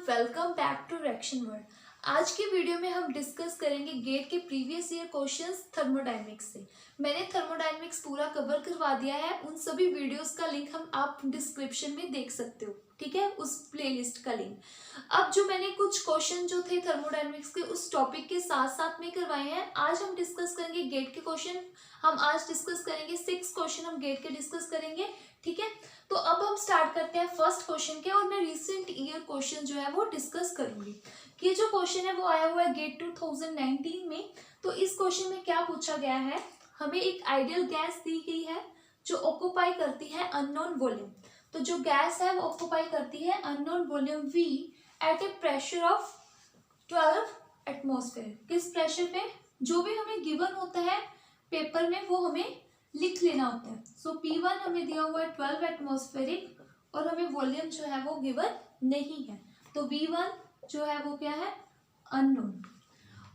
Welcome back to reaction world. आज की video में हम डिस्कस करेंगे गेट के प्रीवियस ईयर क्वेश्चंस थर्मोडायनेमिक्स से। मैंने थर्मोडायनेमिक्स पूरा कवर करवा दिया है, उन सभी वीडियोस का लिंक आप डिस्क्रिप्शन में देख सकते हो, ठीक है, उस प्लेलिस्ट का लिंक। अब जो मैंने कुछ क्वेश्चन जो थे थर्मोडायनेमिक्स के उस टॉपिक के साथ साथ में करवाए हैं, आज हम डिस्कस करेंगे गेट के क्वेश्चन। हम आज डिस्कस करेंगे 6 क्वेश्चन हम गेट के डिस्कस करेंगे, ठीक है। तो अब हम स्टार्ट करते हैं फर्स्ट क्वेश्चन के, और मैं रिसेंट ईयर क्वेश्चन जो है वो डिस्कस करूंगी। ये जो क्वेश्चन है वो आया हुआ है गेट 2019 में। तो इस क्वेश्चन में क्या पूछा गया है, हमें एक आइडियल गैस दी गई है जो ऑक्यूपाई करती है अननोन वॉल्यूम। तो जो गैस है वो ऑक्यूपाई करती है unknown volume V at a pressure of 12 atmosphere. किस प्रेशर पे, जो भी हमें गिवन होता है पेपर में वो हमें लिख लेना होता है। सो P1 हमें दिया हुआ है 12 एटमॉस्फेरिक, और हमें वॉल्यूम जो है वो गिवन नहीं है। तो V1 जो है वो क्या है, अननोन।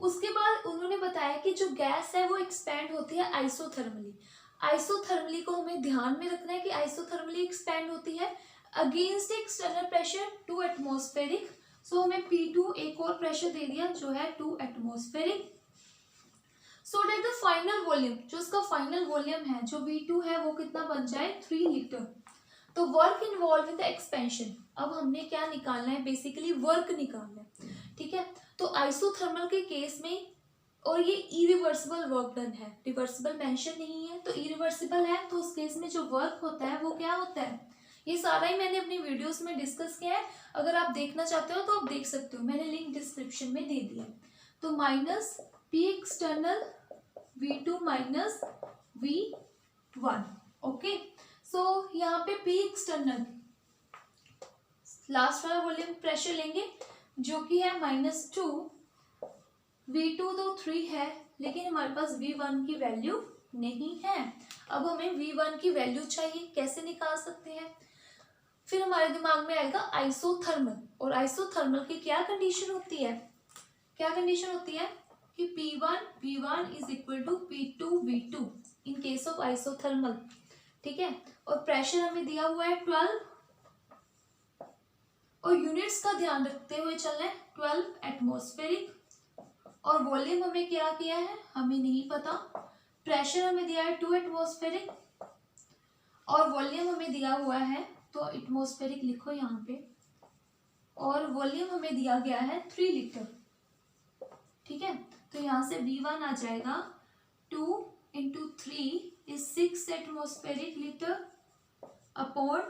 उसके बाद उन्होंने बताया कि जो गैस है वो एक्सपैंड होती है आइसोथर्मली। आइसोथर्मली को हमें ध्यान में रखना है कि आइसोथर्मली एक्सपैंड होती है अगेंस्ट एक्सटर्नल प्रेशर 2 एटमॉस्फेरिक। सो हमें P2 एक और प्रेशर दे दिया जो है 2 atmospheric. So that the final volume, जो इसका फाइनल वॉल्यूम है जो V2 है वो कितना बन जाए 3 लीटर। तो work involve in the expansion, अब हमने क्या निकालना है, बेसिकली वर्क निकालना है, ठीक है। तो आइसोथर्मल के केस में, और ये इरिवर्सिबल वर्क डन है, रिवर्सिबल मेंशन नहीं है, तो इरिवर्सिबल है, तो उस केस में जो वर्क होता है वो क्या होता है, ये सारा ही मैंने अपनी वीडियोस में डिस्कस किया है। अगर आप देखना चाहते हो तो आप देख सकते हो, मैंने लिंक डिस्क्रिप्शन में दे दिया। तो minus P external V2 minus V1, okay. So यहाँ पे P एक्सटर्नल लास्ट वाला वॉल्यूम प्रेशर लेंगे जो कि है -2, V2 तो 3 है, लेकिन हमारे पास V1 की वैल्यू नहीं है। अब हमें V1 की वैल्यू चाहिए, कैसे निकाल सकते हैं। फिर हमारे दिमाग में आएगा आइसोथर्मल, और आइसोथर्मल की क्या कंडीशन होती है, क्या कंडीशन होती है कि P1 V1 is equal to P2 V2 in case of isothermal, ठीक है। और प्रेशर हमें दिया हुआ है 12, और यूनिट्स का ध्यान रखते हुए चलना है 12 एटमॉस्फेरिक, और वॉल्यूम हमें क्या किया है हमें नहीं पता। प्रेशर हमें दिया है 2 एटमॉस्फेरिक, और वॉल्यूम हमें दिया हुआ है, तो एटमॉस्फेरिक लिखो यहाँ पे, और वॉल्यूम हमें दिया गया है 3 लीटर, ठीक है। तो यहाँ से V1 आ जाएगा 2 × 3 is 6 atmospheric litre upon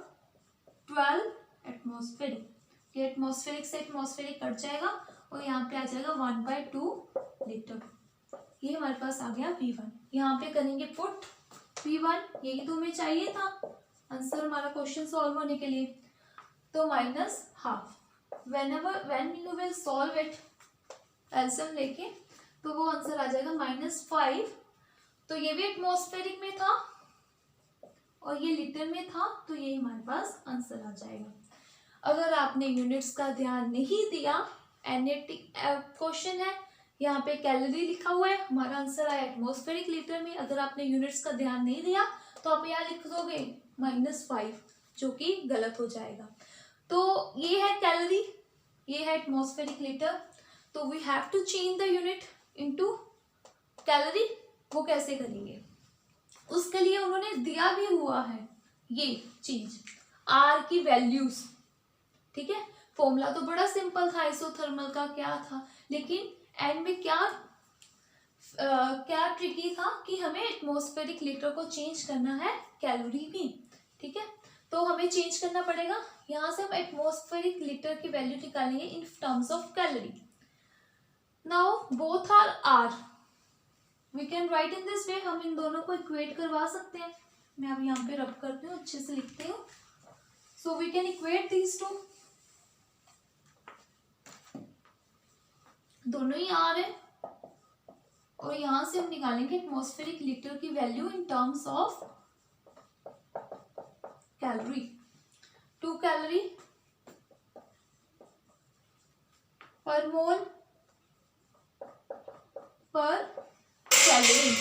12 atmospheric. ये एटमॉस्फेरिक से एटमॉस्फेरिक कट जाएगा, और यहाँ पे आ जाएगा 1/2 लीटर। ये हमारे पास आ गया V1। यहाँ पे करेंगे पुट V1, यही तो हमें चाहिए था आंसर हमारा क्वेश्चन सॉल्व होने के लिए। तो -12 when you will solve it LCM लेके, तो वो आंसर आ जाएगा -5। तो ये भी एटमॉस्फेरिक में था और ये लीटर में था, तो ये हमारे पास आंसर आ जाएगा। अगर आपने यूनिट्स का ध्यान नहीं दिया, एनएटी क्वेश्चन है, यहाँ पे कैलोरी लिखा हुआ है, हमारा आंसर आया एटमॉस्फेरिक लीटर में। अगर आपने यूनिट्स का ध्यान नहीं दिया तो आप यहाँ लिख दोगे -5, जो कि गलत हो जाएगा। तो ये है कैलोरी, ये है एटमॉस्फेरिक लीटर। तो we have to change the unit into calorie. वो कैसे करेंगे, उसके लिए उन्होंने दिया भी हुआ है ये चीज, R की वैल्यूज, ठीक है। फॉर्मूला तो बड़ा सिंपल था आइसोथर्मल का, क्या था, लेकिन एंड में क्या ट्रिकी था कि हमें एटमॉस्फेरिक लीटर को चेंज करना है कैलोरी में, ठीक है। तो हमें चेंज करना पड़ेगा, यहाँ से हम एटमॉस्फेरिक लीटर की वैल्यू निकालेंगे in terms of calorie. Now both are R, we can write in this way, हम इन दोनों को इक्वेट करवा सकते हैं। मैं अब यहाँ पे रब करती हूँ, अच्छे से लिखती हूँ। So we can equate these two, दोनों ही R है, और यहां से हम निकालेंगे एटमॉस्फेरिक लीटर की value in terms of calorie. 2 calorie पर मोल पर कैलोरी,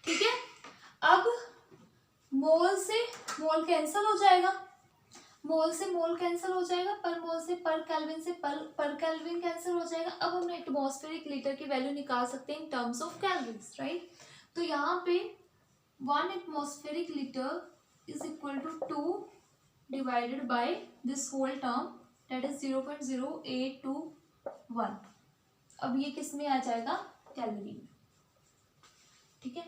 ठीक है। अब मोल से मोल कैंसिल हो जाएगा, मोल से मोल कैंसिल हो जाएगा, पर मोल से पर केल्विन से पर केल्विन कैंसिल हो जाएगा। अब हम एटमॉस्फेरिक लीटर की वैल्यू निकाल सकते हैं in terms of kelvins, right. तो यहाँ पे 1 atmospheric litre is equal to 2 divided by this whole term that is 0.0821। अब ये किस में आ जाएगा, कैलोरी में, ठीक है।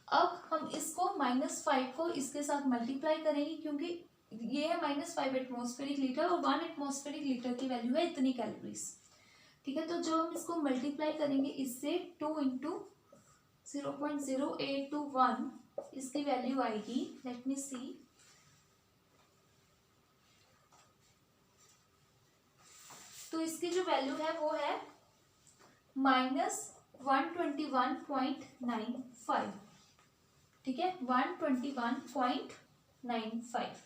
अब हम इसको -5 को इसके साथ मल्टीप्लाई करेंगे, क्योंकि ये है -5 एटमॉस्फेरिक लीटर और 1 एटमॉस्फेरिक लीटर की वैल्यू है इतनी कैलोरीज, ठीक है। तो जो हम इसको मल्टीप्लाई करेंगे इससे 2 इंटू 0.0821 इसकी वैल्यू आएगी, लेट मी सी, तो इसकी जो वैल्यू है वो है -121.95, ठीक है, 121.95।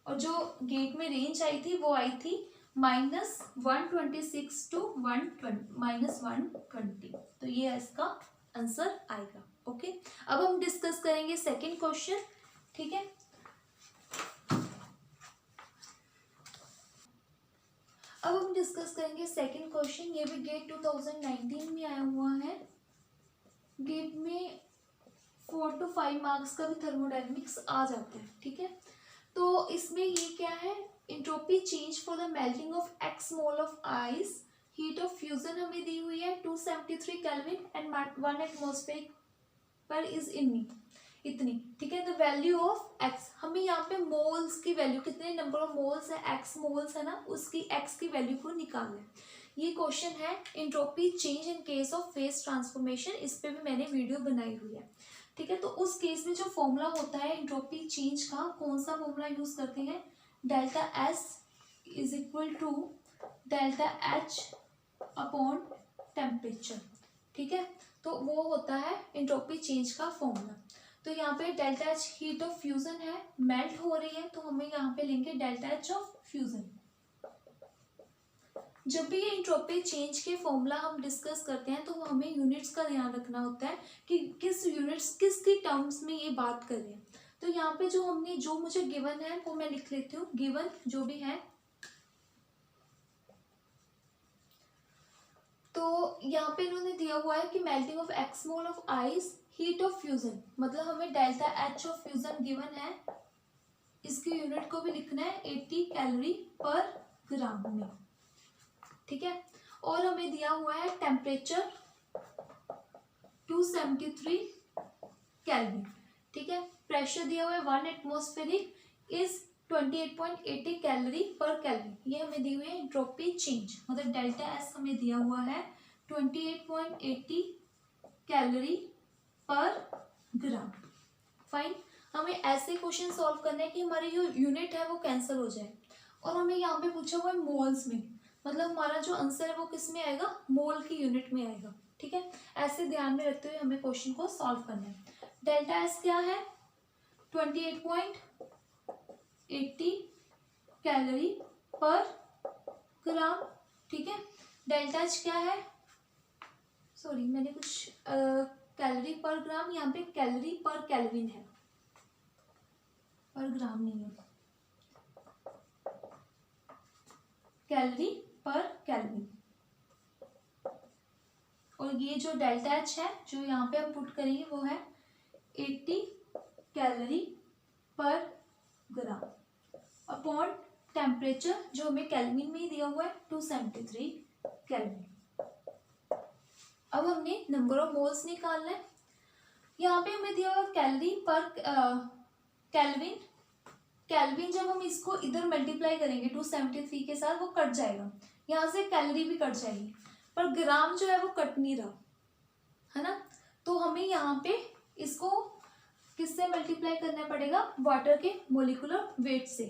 और जो गेट में रेंज आई थी वो आई थी -126 टू -120। तो ये इसका आंसर आएगा, ओके। अब हम डिस्कस करेंगे सेकंड क्वेश्चन, ठीक है। अब हम डिस्कस करेंगे सेकंड क्वेश्चन, ये भी गेट 2019 में आया हुआ है। गेट में 4 to 5 मार्क्स का भी थर्मोडायनेमिक्स आ जाता है, ठीक है। तो इसमें ये क्या है, entropy change for the melting of x mole of ice, heat of fusion हमें दी हुई है 273 केल्विन एंड 1 एटमॉस्फेरिक पर इज इन इतनी, ठीक है। द वैल्यू ऑफ x, हमें यहाँ पे मोल्स की वैल्यू, कितने नंबर ऑफ मोल्स है, x मोल्स है ना, उसकी x की वैल्यू को निकालना है। ये क्वेश्चन है entropy change in case of phase transformation, इस पे भी मैंने वीडियो बनाई हुई है, ठीक है। तो उस केस में जो फॉर्मूला होता है एंट्रोपी चेंज का, कौन सा फॉर्मूला यूज करते हैं, delta S is equal to delta H upon temperature, ठीक है। तो वो होता है एंट्रोपी चेंज का फॉर्मूला। तो यहाँ पे delta H heat of fusion है, मेल्ट हो रही है, तो हमें यहाँ पे लेंगे डेल्टा एच ऑफ फ्यूजन। जब भी ये एंट्रोपी चेंज के फॉर्मूला हम डिस्कस करते हैं तो हमें यूनिट्स का ध्यान रखना होता है कि किस यूनिट्स किसकी टर्म्स में ये बात कर रहे हैं। तो यहाँ पे जो मुझे गिवन है वो मैं लिख लेती हूँ, गिवन जो भी है। तो यहाँ पे इन्होंने दिया हुआ है कि melting of x mole of ice, heat of fusion, मतलब हमें delta H of fusion given है, इसकी यूनिट को भी लिखना है 80 कैलोरी पर ग्राम में, ठीक है। और हमें दिया हुआ है टेम्परेचर 273 केल्विन, ठीक है। प्रेशर दिया हुआ है 1 एटमॉस्फेरिक इज 28.80 कैलोरी पर केल्विन, ये हमें दी हुई है एंट्रोपी चेंज, मतलब डेल्टा एस हमें दिया हुआ है 28.80 कैलोरी पर ग्राम। फाइन, हमें ऐसे क्वेश्चन सॉल्व करने हैं कि हमारी जो यूनिट है वो कैंसिल हो जाए, और हमें यहाँ पे पूछा हुआ है मोल्स में, मतलब हमारा जो आंसर है वो किस में आएगा, मोल की यूनिट में आएगा, ठीक है। ऐसे ध्यान में रखते हुए हमें क्वेश्चन को सॉल्व करना है। डेल्टा एस क्या है, 28.80 कैलोरी पर ग्राम, ठीक है। डेल्टा एच क्या है, सॉरी मैंने कुछ कैलोरी पर ग्राम, यहाँ पे कैलोरी पर केल्विन है, पर ग्राम नहीं है, कैलोरी पर केल्विन। और ये जो डेल्टा एच है जो यहाँ पे हम पुट करेंगे वो है 80 कैलोरी पर ग्राम अपॉन टेम्परेचर जो हमें केल्विन में ही दिया हुआ है 273 केल्विन। अब हमने नंबर ऑफ मोल्स निकालना है। यहाँ पे हमें दिया हुआ कैलोरी पर केल्विन, केल्विन जब हम इसको इधर मल्टीप्लाई करेंगे 273 के साथ वो कट जाएगा, यहाँ से कैलोरी भी कट जाएगी, पर ग्राम जो है वो कट नहीं रहा है ना। तो हमें यहाँ पे इसको किससे मल्टीप्लाई करना पड़ेगा, वाटर के मोलिकुलर वेट से,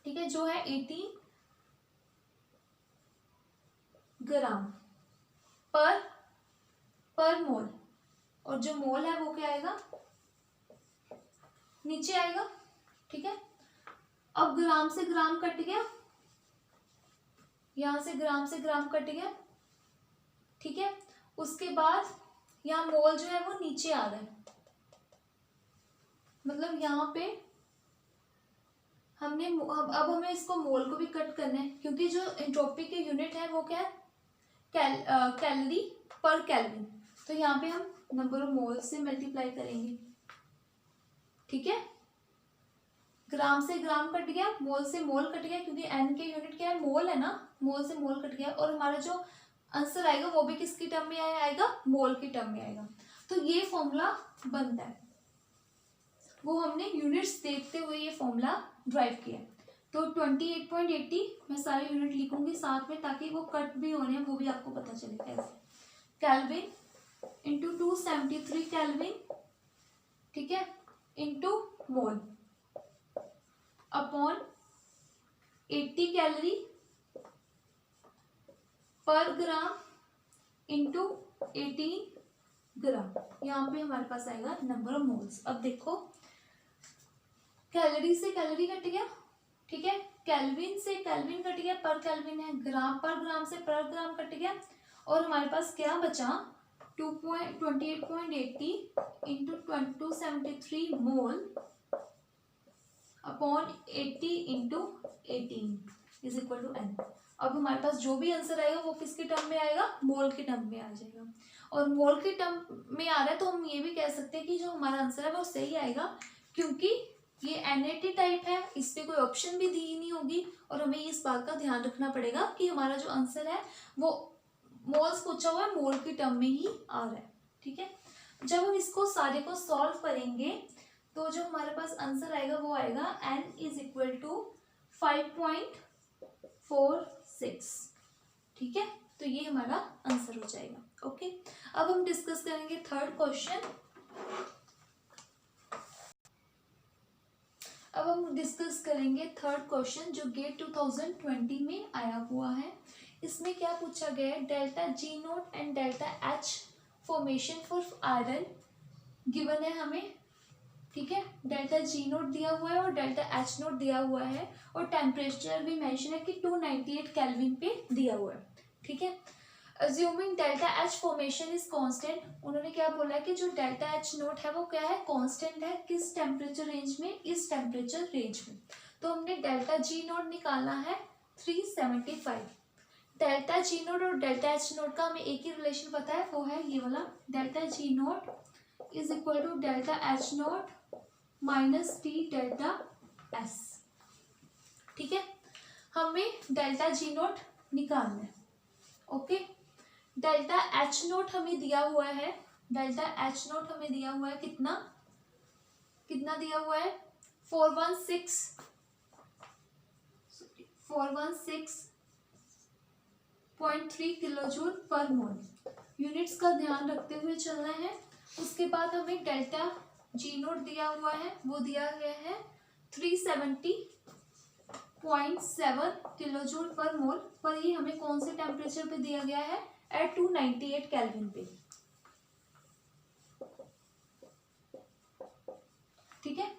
ठीक है, जो है 18 ग्राम पर मोल, और जो मोल है वो क्या आएगा, नीचे आएगा, ठीक है। अब ग्राम से ग्राम कट गया, यहां से ग्राम कट गया, ठीक है। उसके बाद यहाँ मोल जो है वो नीचे आ रहा है, मतलब यहाँ पे अब हमें इसको मोल को भी कट करना है, क्योंकि जो एंट्रोपी के यूनिट है वो क्या है, कैलोरी पर केल्विन। तो यहाँ पे हम नंबर ऑफ मोल से मल्टीप्लाई करेंगे, ठीक है। ग्राम से ग्राम कट गया, मोल से मोल कट गया, क्योंकि एन के यूनिट क्या है, मोल है ना, मोल से मोल कट गया, और हमारा जो आंसर आएगा वो भी किसकी टर्म में आएगा, मोल की टर्म में आएगा। तो ये फॉर्मूला बनता है, वो हमने यूनिट्स देखते हुए ये फॉर्मूला ड्राइव किया। तो 28.80 मैं सारे यूनिट लिखूंगी साथ में, ताकि वो कट भी हो रहे हैं वो भी आपको पता चले कैसे। केल्विन इंटू 273 केल्विन, ठीक है, इंटू मोल अपॉन 80 कैलोरी पर ग्राम इंटू 18 ग्राम। यहाँ पे हमारे पास आएगा नंबर ऑफ मोल्स। अब देखो, कैलोरी से कैलोरी कट गया, ठीक है, केल्विन से केल्विन कट गया, पर केल्विन है, ग्राम पर ग्राम से पर ग्राम कट गया, और हमारे पास क्या बचा, 28.80 into 273 mole upon 80 into 18 is equal to n. अब हमारे पास जो भी आंसर आएगा वो किसके टर्म में आएगा, मोल के टर्म में आ जाएगा। और मोल के टर्म में आ रहा है तो हम ये भी कह सकते हैं कि जो हमारा आंसर है वो सही आएगा, क्योंकि ये NAT टाइप है, इस पे कोई ऑप्शन भी दी नहीं होगी, और हमें इस बात का ध्यान रखना पड़ेगा कि हमारा जो आंसर है वो मोल्स पूछा हुआ है, मोल की टर्म में ही आ रहा है, ठीक है। जब हम इसको सारे को सॉल्व करेंगे तो जो हमारे पास आंसर आएगा वो आएगा n इज इक्वल टू 5.46, ठीक है। तो ये हमारा आंसर हो जाएगा, ओके। अब हम डिस्कस करेंगे थर्ड क्वेश्चन। अब हम डिस्कस करेंगे थर्ड क्वेश्चन जो गेट 2020 में आया हुआ है। इसमें क्या पूछा गया है, delta G note and delta H formation for iron given है हमें, ठीक है। डेल्टा जी नोट दिया हुआ है और डेल्टा एच नोट दिया हुआ है, और टेम्परेचर भी मेंशन है कि 298 केल्विन पे दिया हुआ है, ठीक है। Assuming delta H formation is constant, उन्होंने क्या बोला है कि जो डेल्टा एच नोट है वो क्या है, कांस्टेंट है, किस टेम्परेचर रेंज में, इस टेम्परेचर रेंज में। तो हमने डेल्टा जी नोट निकालना है 375। डेल्टा जी नोट और डेल्टा एच नोट का हमें एक ही रिलेशन पता है, वो है ये वाला, delta G nought is equal to delta H nought minus T delta S, ठीक है। हमें डेल्टा जी नोट निकालना है, ओके। डेल्टा एच नोट हमें दिया हुआ है, डेल्टा एच नोट हमें दिया हुआ है कितना दिया हुआ है, 416.3 किलोजूल पर मोल। यूनिट्स का ध्यान रखते हुए चलना है। उसके बाद हमें डेल्टा जी नोट दिया हुआ है, वो दिया गया है 370.7 किलोजूल पर मोल, पर ये हमें कौन से टेम्परेचर पे दिया गया है, एट 298 केल्विन पे, ठीक है।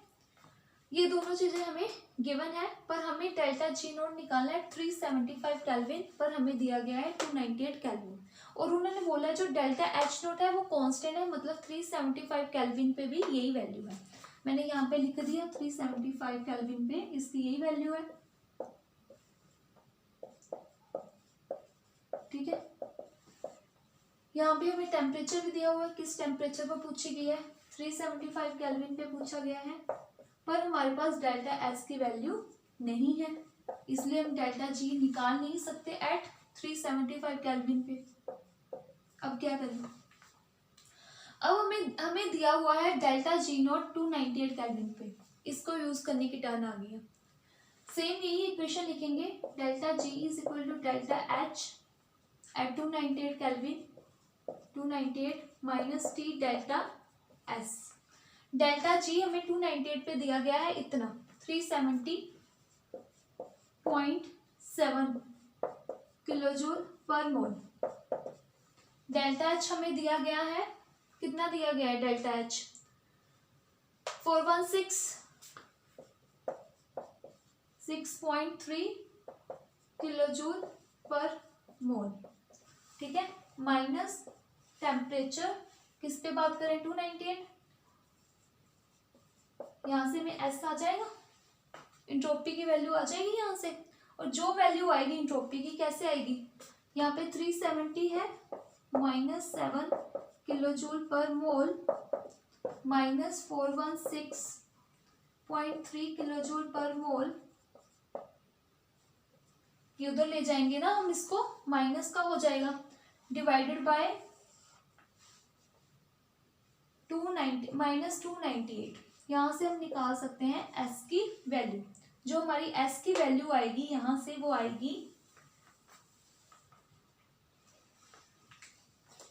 ये दोनों चीजें हमें गिवन है, पर हमें डेल्टा जी नोट निकालना है 375 केल्विन, पर हमें दिया गया है 298 केल्विन, और उन्होंने बोला है जो डेल्टा एच नोट है वो कांस्टेंट है, मतलब 375 केल्विन पे भी यही वैल्यू है। मैंने यहाँ पे लिख दिया 375 केल्विन पे इसकी यही वैल्यू है, ठीक है। यहाँ पे हमें टेम्परेचर भी दिया हुआ है, किस टेम्परेचर पर पूछी गई है, 375 केल्विन पे पूछा गया है, पर हमारे पास डेल्टा एच की वैल्यू नहीं है, इसलिए हम डेल्टा जी निकाल नहीं सकते एट 375 केल्विन पे। अब क्या करें, अब हमें दिया हुआ है डेल्टा जी नॉट 298 केल्विन पे, इसको यूज करने की टर्न आ गई है। सेम यही इक्वेशन लिखेंगे, delta G is equal to delta H at 298 kelvin, 298 minus T delta S. Delta G हमें 298 पे दिया गया है इतना 370.7 किलोजूल पर मोल। डेल्टा एच हमें दिया गया है, कितना दिया गया है डेल्टा एच, 416.6.3 किलोजूल पर मोल, ठीक है, माइनस टेम्परेचर किस पे बात करें 298, यहां से में एस आ जाएगा, इंट्रोपी की वैल्यू आ जाएगी यहाँ से, और जो वैल्यू आएगी इंट्रोपी की कैसे आएगी, यहाँ पे 370 है, -7 किलोजूल पर मोल, -416.3 किलोजूल पर मोल, ये उधर ले जाएंगे ना हम, इसको माइनस का हो जाएगा, डिवाइडेड बाय -298। यहाँ से हम निकाल सकते हैं एस की वैल्यू। जो हमारी एस की वैल्यू आएगी यहाँ से वो आएगी,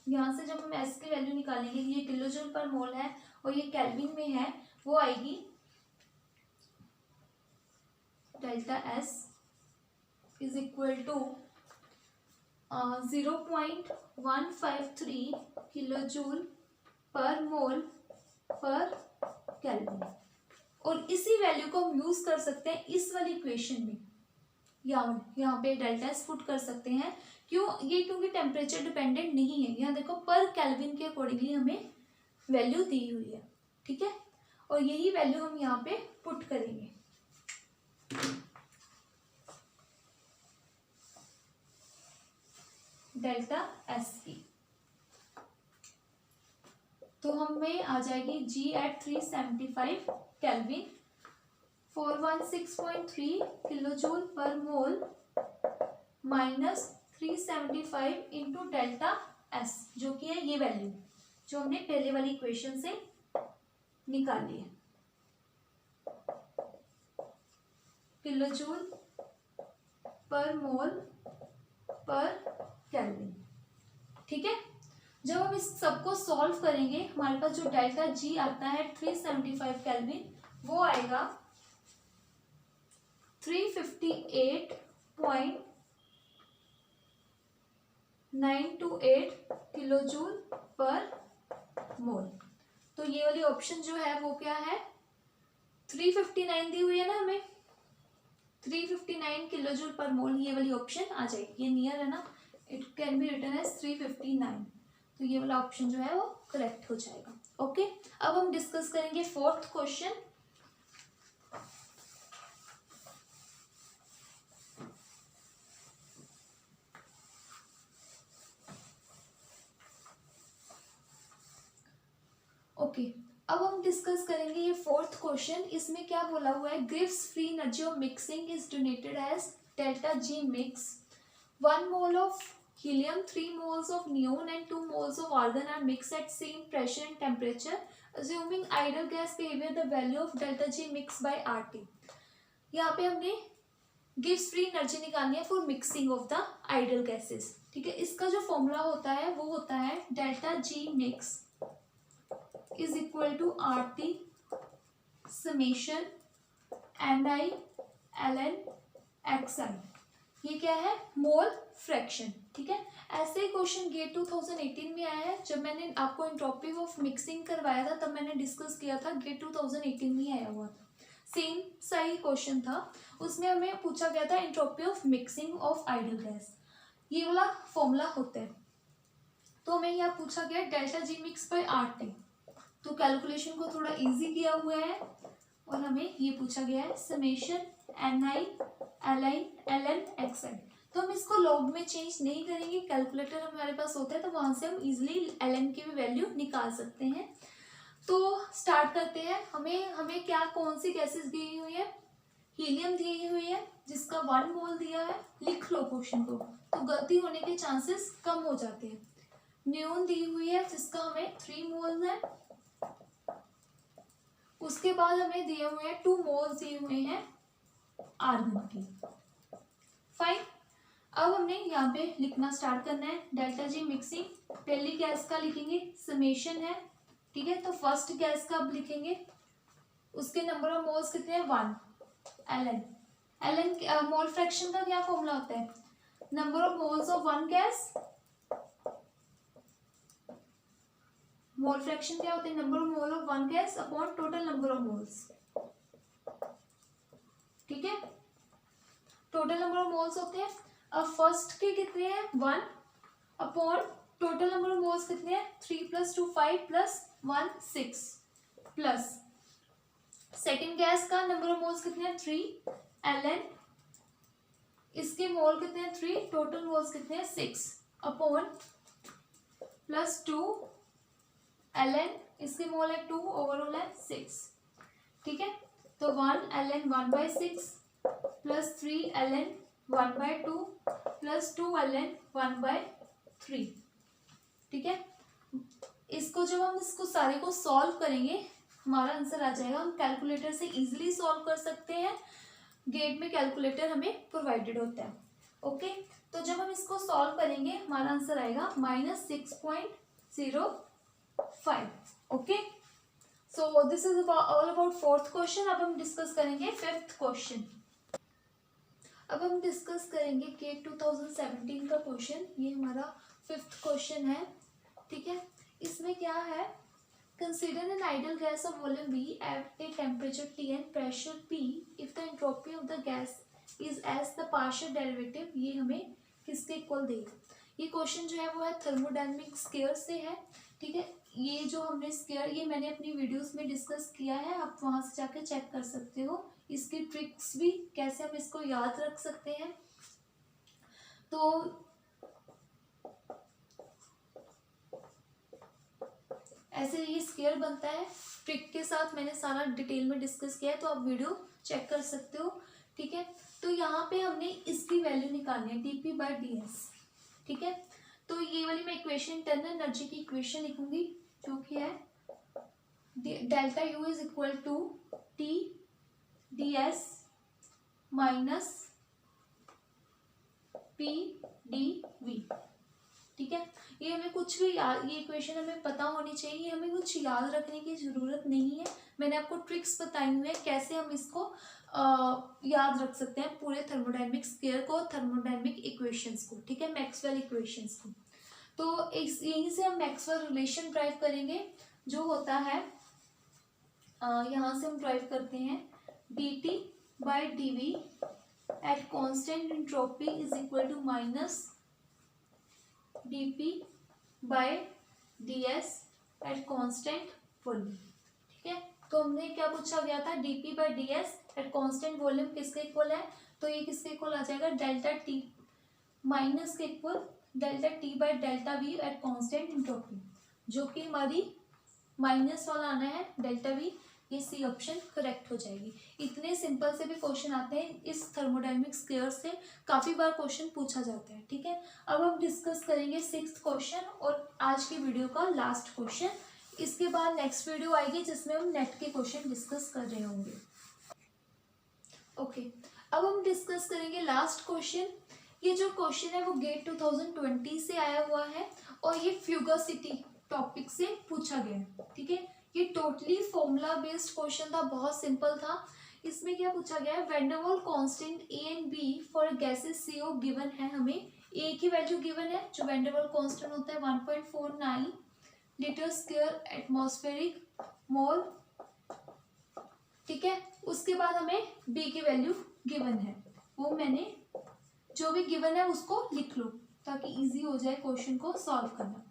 यहाँ से जब हम एस की वैल्यू निकालेंगे, ये किलोजूल पर मोल है और ये केल्विन में है, वो आएगी delta S is equal to 0.153 kilojoule पर मोल पर केल्विन। और इसी वैल्यू को हम यूज कर सकते हैं इस वाली इक्वेशन में, यहाँ पे डेल्टा एस पुट कर सकते हैं। क्यों? ये क्योंकि टेम्परेचर डिपेंडेंट नहीं है। यहाँ देखो पर केल्विन के अकॉर्डिंगली हमें वैल्यू दी हुई है, ठीक है, और यही वैल्यू हम यहाँ पे पुट करेंगे। डेल्टा एस की तो हमें आ जाएगी G एट 375 केल्विन, 416.3 किलोजूल पर मोल -375 इंटू डेल्टा एस, जो कि है ये वैल्यू जो हमने पहले वाली इक्वेशन से निकाली है, किलोजूल पर मोल पर केल्विन। ठीक है, जब हम इस सबको सॉल्व करेंगे हमारे पास जो डेल्टा जी आता है 375 केल्विन, वो आएगा 358.928 किलोजूल पर मोल। तो ये वाली ऑप्शन जो है वो क्या है, 359 दी हुई है ना हमें, 359 किलोजूल पर मोल, ये वाली ऑप्शन आ जाएगी। ये नियर है ना, it can be written as 359, तो ये वाला ऑप्शन जो है वो करेक्ट हो जाएगा। ओके, अब हम डिस्कस करेंगे फोर्थ क्वेश्चन। ओके, अब हम डिस्कस करेंगे ये फोर्थ क्वेश्चन। इसमें क्या बोला हुआ है, gives free energy of mixing is donated as delta G mix, 1 mole of helium, 3 moles of neon and 2 moles of argon are mixed at same pressure and temperature. Assuming ideal gas behavior, the value of delta G mixed by RT. यहाँ पे हमने gives free energy निकालनी है for mixing of the ideal gases। ठीक है, इसका जो formula होता है वो होता है delta G mix is equal to RT summation Ni ln xi। ये क्या है, मोल फ्रैक्शन। ठीक है, ऐसे ही क्वेश्चन गेट 2018 में आया है। जब मैंने आपको एंट्रोपी ऑफ मिक्सिंग करवाया था तब मैंने डिस्कस किया था, गेट 2018 में आया हुआ था, सेम सा ही क्वेश्चन था। उसमें हमें पूछा गया था entropy of mixing of ideal gas, ये वाला फॉर्मूला होता है। तो हमें यहाँ पूछा गया delta G mix by RT, तो कैलकुलेशन को थोड़ा ईजी किया हुआ है और हमें ये पूछा गया है समेशन Ni ln xi। तो हम इसको लॉग में चेंज नहीं करेंगे, कैलकुलेटर हमारे पास होता है तो वहां से हम इजीली ln की भी वैल्यू निकाल सकते हैं। तो स्टार्ट करते हैं। हमें क्या कौन सी गैसेस दी हुई है, हीलियम दी हुई है जिसका 1 मोल दिया है, लिख लो क्वेश्चन को तो गलती होने के चांसेस कम हो जाते हैं। नियोन दी हुई है जिसका हमें 3 मोल है, उसके बाद हमें दिए हुए हैं 2 मोल्स दिए हुए हैं आर्गन की। फाइन, अब हमने यहाँ पे लिखना स्टार्ट करना है डेल्टा जी मिक्सिंग। पहली गैस का लिखेंगे समेशन है, ठीक है, तो फर्स्ट गैस का अब लिखेंगे, उसके नंबर ऑफ मोल्स कितने हैं 1 ln मोल फ्रैक्शन का क्या फॉर्मूला होता है, number of moles of one gas, mole fraction क्या होता है, number of mole of one gas upon total number of moles. ठीक है, टोटल नंबर ऑफ मोल्स होते हैं। अब फर्स्ट के कितने हैं 1 upon total number of moles कितने हैं 3 + 2 5 + 1 6 प्लस सेकंड गैस का नंबर ऑफ मोल्स कितने हैं 3 Ln, इसके मोल कितने हैं 3, टोटल मोल्स कितने हैं 6 अपॉन प्लस 2 Ln, इसके मोल है 2, ओवरऑल है 6, ठीक है। तो 1 Ln 1/6 plus 3 Ln 1/2 plus 2 Ln 1/3, ठीक है। इसको जब हम इसको सारे को सॉल्व करेंगे हमारा आंसर आ जाएगा। हम कैलकुलेटर से इजीली सॉल्व कर सकते हैं, गेट में कैलकुलेटर हमें प्रोवाइडेड होता है। ओके, तो जब हम इसको सॉल्व करेंगे हमारा आंसर आएगा -6.05। Okay, so this is all about fourth question. अब हम डिस्कस करेंगे फिफ्थ क्वेश्चन। अब हम डिस्कस करेंगे गेट 2017 का क्वेश्चन। ये हमारा फिफ्थ क्वेश्चन है, ठीक है। इसमें क्या है, consider an ideal gas off volume V at a temperature T and pressure P if the entropy of the gas is as the partial derivative। ये हमें किसके इक्वल देगा। ये क्वेश्चन जो है वो है थर्मोडायनेमिक स्केयर से है, ठीक है। ये जो हमने स्केयर, ये मैंने अपनी वीडियोस में डिस्कस किया है, आप वहां से जाके चेक कर सकते हो इसकी ट्रिक्स भी, कैसे हम इसको याद रख सकते हैं। तो ऐसे ये स्केयर बनता है, ट्रिक के साथ मैंने सारा डिटेल में डिस्कस किया है, तो आप वीडियो चेक कर सकते हो, ठीक है। तो यहाँ पे हमने इसकी वैल्यू निकालनी है dp/ds, ठीक है। तो ये वाली मैं इक्वेशन इंटरनल एनर्जी की इक्वेशन लिखूंगी जो कि है delta U is equal to T ds minus P dV, ठीक है। ये हमें कुछ भी याद, ये इक्वेशन हमें पता होनी चाहिए, हमें कुछ याद रखने की जरूरत नहीं है। मैंने आपको ट्रिक्स बताई हुई है कैसे हम इसको याद रख सकते हैं, पूरे थर्मोडायनेमिक स्केयर को, थर्मोडायनेमिक इक्वेशंस को, ठीक है, मैक्सवेल इक्वेशंस को। तो इस यहीं से हम मैक्सवेल रिलेशन ड्राइव करेंगे, जो होता है यहाँ से हम ड्राइव करते हैं dt/dv at constant entropy is equal to minus dp/ds at constant volume, ठीक है। तो हमने क्या पूछा गया था, dp/ds एट कांस्टेंट वॉल्यूम किसके इक्वल है, तो ये किसके इक्वल आ जाएगा, डेल्टा टी माइनस के इक्वल डेल्टा t/डेल्टा v एट कांस्टेंट एंट्रोपी, जो कि हमारी माइनस वाला आना है डेल्टा v। ये सी ऑप्शन करेक्ट हो जाएगी। इतने सिंपल से भी क्वेश्चन आते हैं इस थर्मोडायनेमिक स्केयर से, काफी बार क्वेश्चन पूछा जाता है, ठीक है। अब हम डिस्कस करेंगे सिक्स्थ क्वेश्चन और आज की वीडियो का लास्ट क्वेश्चन। इसके बाद नेक्स्ट वीडियो आएगी जिसमें हम नेट के क्वेश्चन डिस्कस कर रहे होंगे। ओके, अब हम डिस्कस करेंगे लास्ट क्वेश्चन। ये जो क्वेश्चन है वो गेट 2020 से आया हुआ है और ये फ्यूगोसिटी टॉपिक से पूछा गया है, ठीक है। ये टोटली फॉर्मूला बेस्ड क्वेश्चन था, बहुत सिंपल था। इसमें क्या पूछा गया है, van der Waals constant a and b for gases CO given है, हमें ए की वैल्यू गिवन है, जो वैन डर वाल्स कांस्टेंट होता है 1.49 लीटर स्क्वायर एटमॉस्फेरिक मोल, ठीक है। उसके बाद हमें बी की वैल्यू गिवन है, वो मैंने जो भी गिवन है उसको लिख लो ताकि इजी हो जाए क्वेश्चन को सॉल्व करना।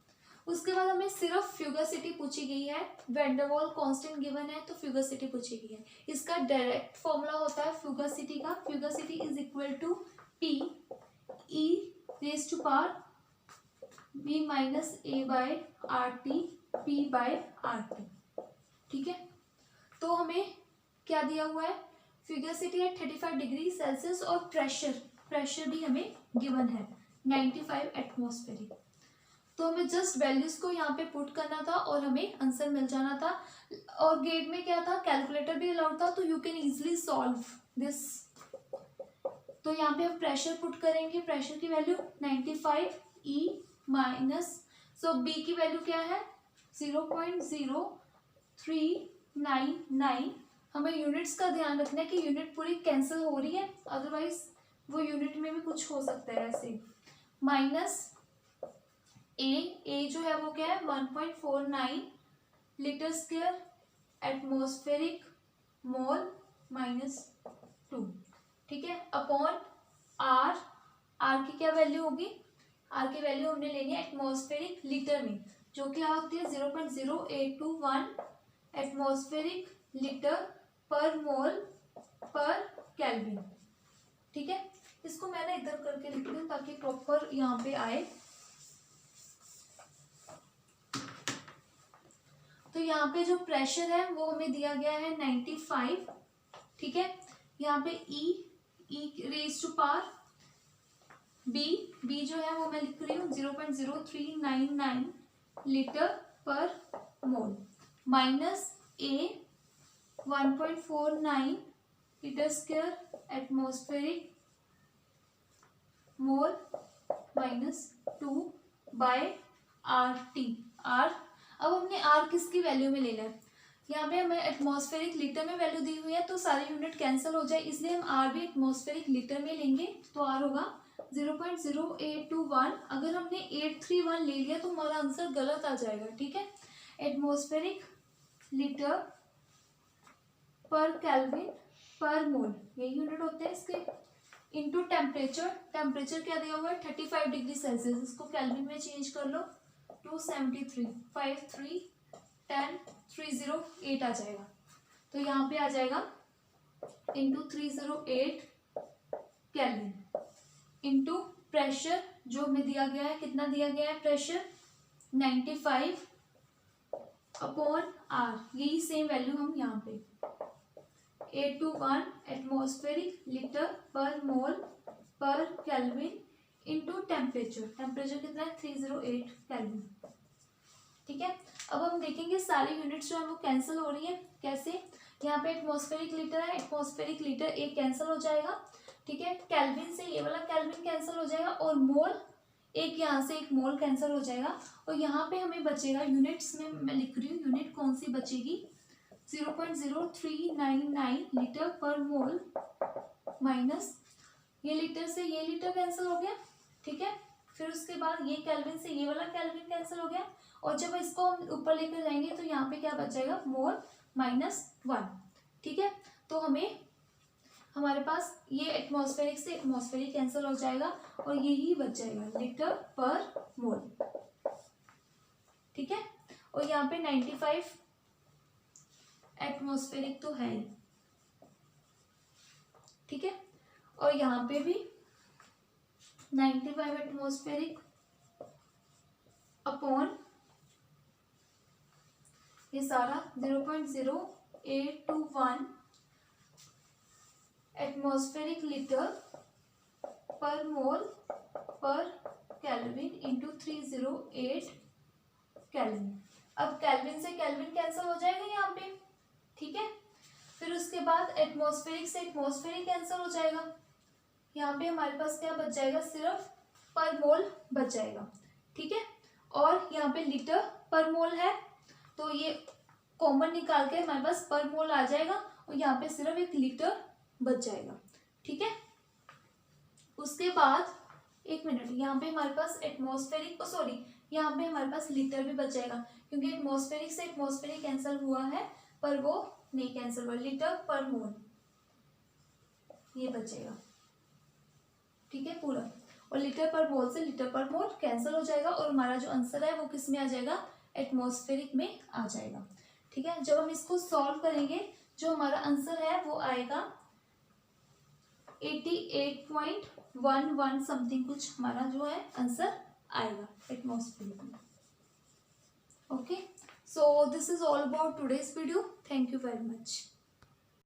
उसके बाद हमें सिर्फ फ्यूगोसिटी पूछी गई है, van der Waals constant given है तो फ्यूगोसिटी पूछी गई है। इसका डायरेक्ट फॉर्मूला होता है फ्यूगोसिटी का, fugacity is equal to P e⁻⁴ B minus A/RT P/RT, ठीक है। तो हमें क्या दिया हुआ है, फ्यूगोसिटी है 35 डिग्री सेल्सियस और प्रेशर भी हमें गिवन है 95 एटमॉस्फेरिक। तो हमें जस्ट वैल्यूज को यहाँ पे पुट करना था और हमें आंसर मिल जाना था। और गेट में क्या था, कैलकुलेटर भी अलाउड था, तो you can easily solve this. तो यहाँ पे हम प्रेशर पुट करेंगे, प्रेशर की वैल्यू 95 E माइनस, सो बी की वैल्यू क्या है 0.0399। हमें यूनिट्स का ध्यान रखना है कि यूनिट पूरी कैंसिल हो रही है, अदरवाइज वो यूनिट में भी कुछ हो सकता है ऐसे। माइनस ए जो है वो क्या है 1.49 लीटर स्क्वायर एटमॉस्फेरिक मोल -2, ठीक है, अपॉन आर की क्या वैल्यू होगी, आर की वैल्यू हमने लेनी है एटमॉस्फेरिक लीटर में, जो कि होती है 0.0821 एटमॉस्फेरिक लीटर पर मोल पर केल्विन। ठीक है, इसको मैं ना इधर करके लिख रही हूँ ताकि प्रॉपर यहाँ पे आए। तो यहाँ पे जो प्रेशर है वो हमें दिया गया है 95। ठीक है, यहाँ पे e raise to power B जो है वो मैं लिख रही हूँ 0.0399 लीटर पर mole, minus a 1.49 litre square atmospheric mole minus 2 by R T. R, अब हमने आर किसकी वैल्यू में लेना है, यहाँ पे हमें एटमॉस्फेरिक लीटर में वैल्यू दी हुई है तो सारे यूनिट कैंसिल हो जाए, इसलिए हम आर भी एटमॉस्फेरिक लीटर में लेंगे। तो आर होगा 0.0821। अगर हमने 831 ले लिया तो हमारा आंसर गलत आ जाएगा। ठीक है, एटमॉस्फेरिक लीटर पर केल्विन पर मोल, ये यूनिट होते हैं इसके, इनटू टेम्परेचर। टेम्परेचर क्या दिया हुआ है 35 डिग्री सेल्सियस, इसको केल्विन में चेंज कर लो 273 53 10 308 आ जाएगा। तो यहाँ पे आ जाएगा इंटू 308 केल्विन इंटू प्रेशर जो हमें दिया गया है, कितना दिया गया है प्रेशर 95 अपॉन आर, यही सेम वैल्यू हम यहाँ पे 821 एटमॉस्फेरिक लीटर पर मोल पर केल्विन इंटू टेम्परेचर। टेम्परेचर कितना है 308 केल्विन। ठीक है, अब हम देखेंगे सारी यूनिट्स जो है वो कैंसिल हो रही है कैसे। यहाँ पे एटमॉस्फेरिक लीटर है, एटमॉस्फेरिक लीटर एक कैंसिल हो जाएगा। ठीक है, केल्विन से ये वाला केल्विन कैंसिल हो जाएगा और मोल एक, यहाँ से एक मोल कैंसिल हो जाएगा और यहाँ पे हमें बचेगा यूनिट्स में मैं लिख रही हूँ यूनिट कौन सी बचेगी 0.0399 लीटर पर मोल माइनस ये लीटर से ये लीटर कैंसिल हो गया। ठीक है, फिर उसके बाद ये केल्विन से ये वाला केल्विन कैंसिल हो गया और जब इसको हम ऊपर लेकर जाएंगे तो यहाँ पे क्या बच जाएगा मोल -1। ठीक है, तो हमें हमारे पास ये एटमॉस्फेरिक से एटमॉस्फेरिक कैंसिल हो जाएगा और यही बच जाएगा लीटर पर मोल। ठीक है, और यहाँ पे 95 एटमॉस्फेरिक तो है ही। ठीक है, और यहाँ पे भी 95 एटमॉस्फेरिक अपॉन ये सारा 0.0821 एटमॉस्फेरिक लीटर पर मोल पर केल्विन इंटू 308 केल्विन। अब केल्विन से केल्विन कैंसिल हो जाएगा यहाँ पे। ठीक है, फिर उसके बाद एटमॉस्फेरिक से एटमॉस्फेरिक कैंसिल हो जाएगा, यहाँ पे हमारे पास क्या बच जाएगा सिर्फ पर मोल बच जाएगा। ठीक है, और यहाँ पे लीटर पर मोल है तो ये कॉमन निकाल के हमारे पास पर मोल आ जाएगा और यहाँ पे सिर्फ एक लीटर बच जाएगा। ठीक है, उसके बाद एक मिनट, यहाँ पे हमारे पास एटमॉस्फेरिक सॉरी यहाँ पे हमारे पास लीटर भी बच जाएगा क्योंकि एटमॉस्फेरिक से एटमॉस्फेरिक कैंसिल हुआ है पर वो नहीं कैंसिल हुआ, लीटर पर मोल ये बचेगा। ठीक है पूरा, और लीटर पर मोल से लीटर पर मोल कैंसिल हो जाएगा और हमारा जो आंसर है वो किस में आ जाएगा एटमॉस्फेरिक में आ जाएगा। ठीक है, जब हम इसको सॉल्व करेंगे जो हमारा आंसर है वो आएगा 88.11 समथिंग कुछ हमारा जो है आंसर आएगा एटमॉस्फेरिक में। Okay, so this is all about today's video. Thank you very much.